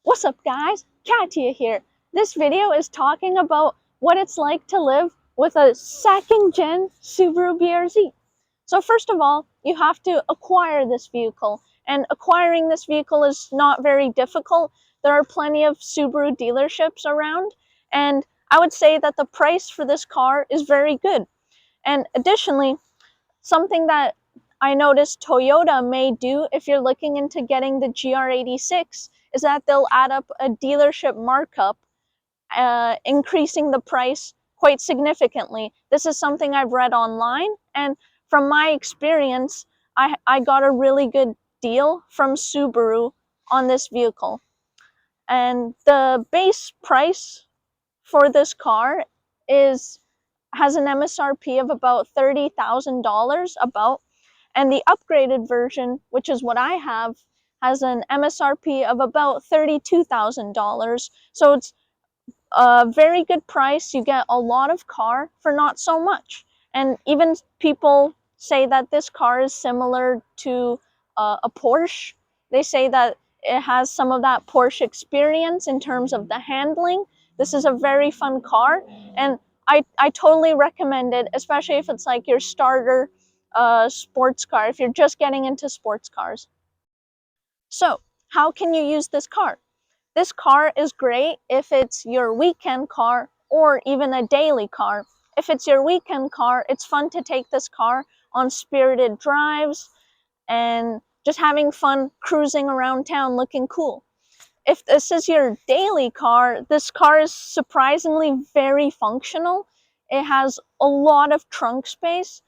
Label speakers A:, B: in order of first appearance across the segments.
A: What's up guys, Katia here. This video is talking about what it's like to live with a second gen Subaru BRZ. So first of all, you have to acquire this vehicle, and acquiring this vehicle is not very difficult. There are plenty of Subaru dealerships around, and I would say that the price for this car is very good. And additionally, something that I noticed Toyota may do if you're looking into getting the GR86 is that they'll add up a dealership markup, increasing the price quite significantly. This is something I've read online, and from my experience, I got a really good deal from Subaru on this vehicle. And the base price for this car has an MSRP of about $30,000 about, and the upgraded version, which is what I have, has an MSRP of about $32,000. So it's a very good price. You get a lot of car for not so much. And even people say that this car is similar to a Porsche. They say that it has some of that Porsche experience in terms of the handling. This is a very fun car, and I totally recommend it, especially if it's like your starter sports car, if you're just getting into sports cars. So, how can you use this car? This car is great if it's your weekend car or even a daily car. If it's your weekend car, it's fun to take this car on spirited drives and just having fun cruising around town looking cool. If this is your daily car, this car is surprisingly very functional. It has a lot of trunk space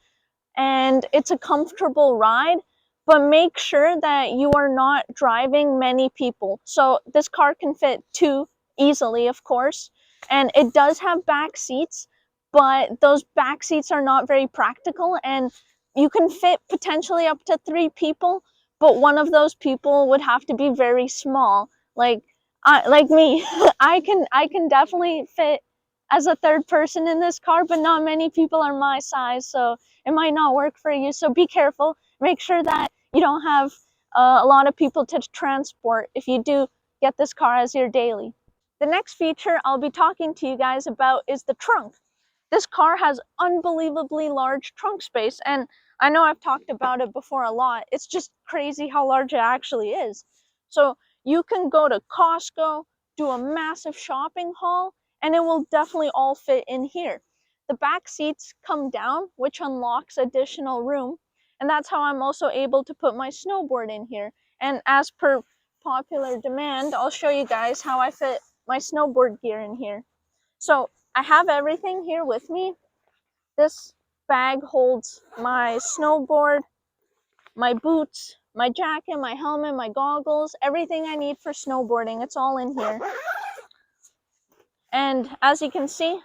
A: and it's a comfortable ride, but make sure that you are not driving many people. So this car can fit two easily, of course, and it does have back seats, but those back seats are not very practical, and you can fit potentially up to three people, but one of those people would have to be very small, like me. I can definitely fit as a third person in this car, but not many people are my size, so it might not work for you. So be careful. Make sure that you don't have a lot of people to transport if you do get this car as your daily. The next feature I'll be talking to you guys about is the trunk. This car has unbelievably large trunk space, and I know I've talked about it before a lot. It's just crazy how large it actually is. So you can go to Costco, do a massive shopping haul, and it will definitely all fit in here. The back seats come down, which unlocks additional room, and that's how I'm also able to put my snowboard in here. And as per popular demand, I'll show you guys how I fit my snowboard gear in here. So I have everything here with me. This bag holds my snowboard, my boots, my jacket, my helmet, my goggles, everything I need for snowboarding. It's all in here. And as you can see,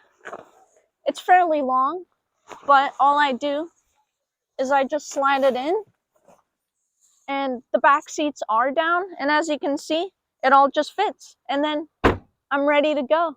A: it's fairly long, but all I do is I just slide it in, and the back seats are down, and as you can see, it all just fits, and then I'm ready to go.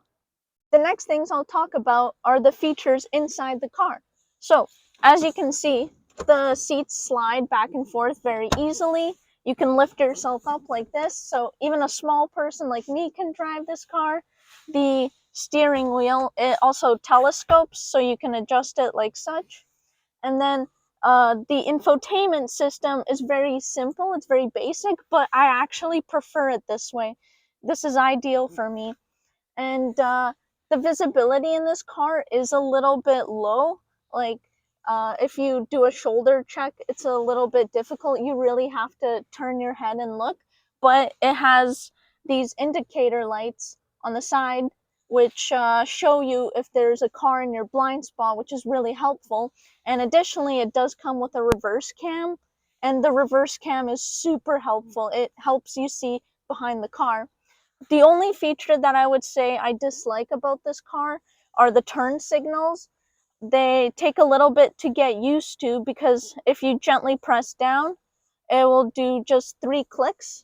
A: The next things I'll talk about are the features inside the car. So, as you can see, the seats slide back and forth very easily. You can lift yourself up like this, so even a small person like me can drive this car. The steering wheel, it also telescopes, so you can adjust it like such. And then the infotainment system is very simple, it's very basic, but I actually prefer it this way. This is ideal for me. And the visibility in this car is a little bit low. Like if you do a shoulder check, it's a little bit difficult. You really have to turn your head and look, but it has these indicator lights on the side which show you if there's a car in your blind spot, which is really helpful. And additionally, it does come with a reverse cam, and the reverse cam is super helpful. It helps you see behind the car. The only feature that I would say I dislike about this car are the turn signals. They take a little bit to get used to, because if you gently press down, it will do just 3 clicks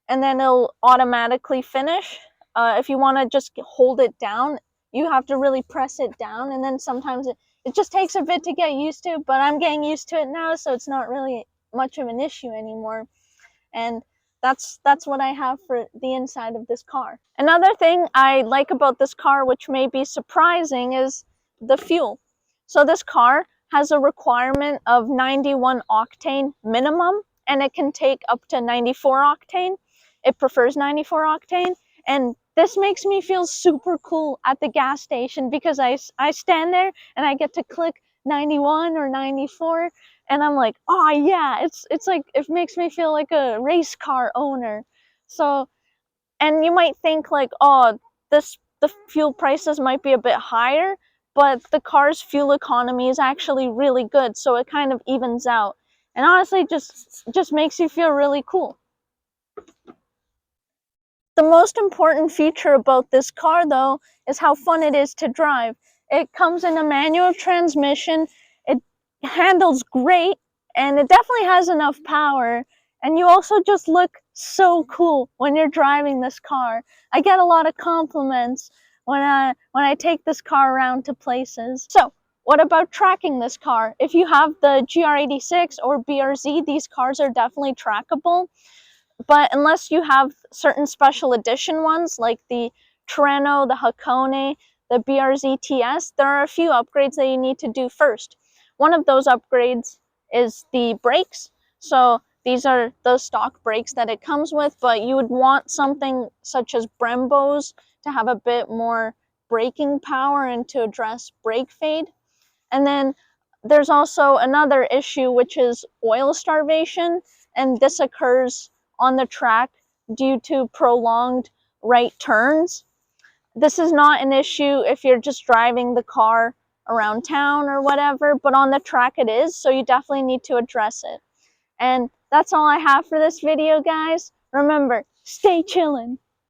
A: and then it'll automatically finish. If you want to just hold it down, you have to really press it down, and then sometimes it just takes a bit to get used to, but I'm getting used to it now, so it's not really much of an issue anymore. And that's what I have for the inside of this car. Another thing I like about this car, which may be surprising, is the fuel. So this car has a requirement of 91 octane minimum, and it can take up to 94 octane. It prefers 94 octane, and this makes me feel super cool at the gas station because I stand there and I get to click 91 or 94, and I'm like, oh yeah, it's like, it makes me feel like a race car owner. So, and you might think like, oh, the fuel prices might be a bit higher, but the car's fuel economy is actually really good, so it kind of evens out. And honestly, just makes you feel really cool. The most important feature about this car, though, is how fun it is to drive. It comes in a manual transmission, it handles great, and it definitely has enough power. And you also just look so cool when you're driving this car. I get a lot of compliments when I take this car around to places. So, what about tracking this car? If you have the GR86 or BRZ, these cars are definitely trackable. But unless you have certain special edition ones like the Treno, the Hakone, the BRZ TS, there are a few upgrades that you need to do first. One of those upgrades is the brakes. So these are those stock brakes that it comes with, but you would want something such as Brembo's to have a bit more braking power and to address brake fade. And then there's also another issue, which is oil starvation, and this occurs on the track due to prolonged right turns. This is not an issue if you're just driving the car around town or whatever, but on the track it is, so you definitely need to address it. And that's all I have for this video, guys. Remember, stay chillin'.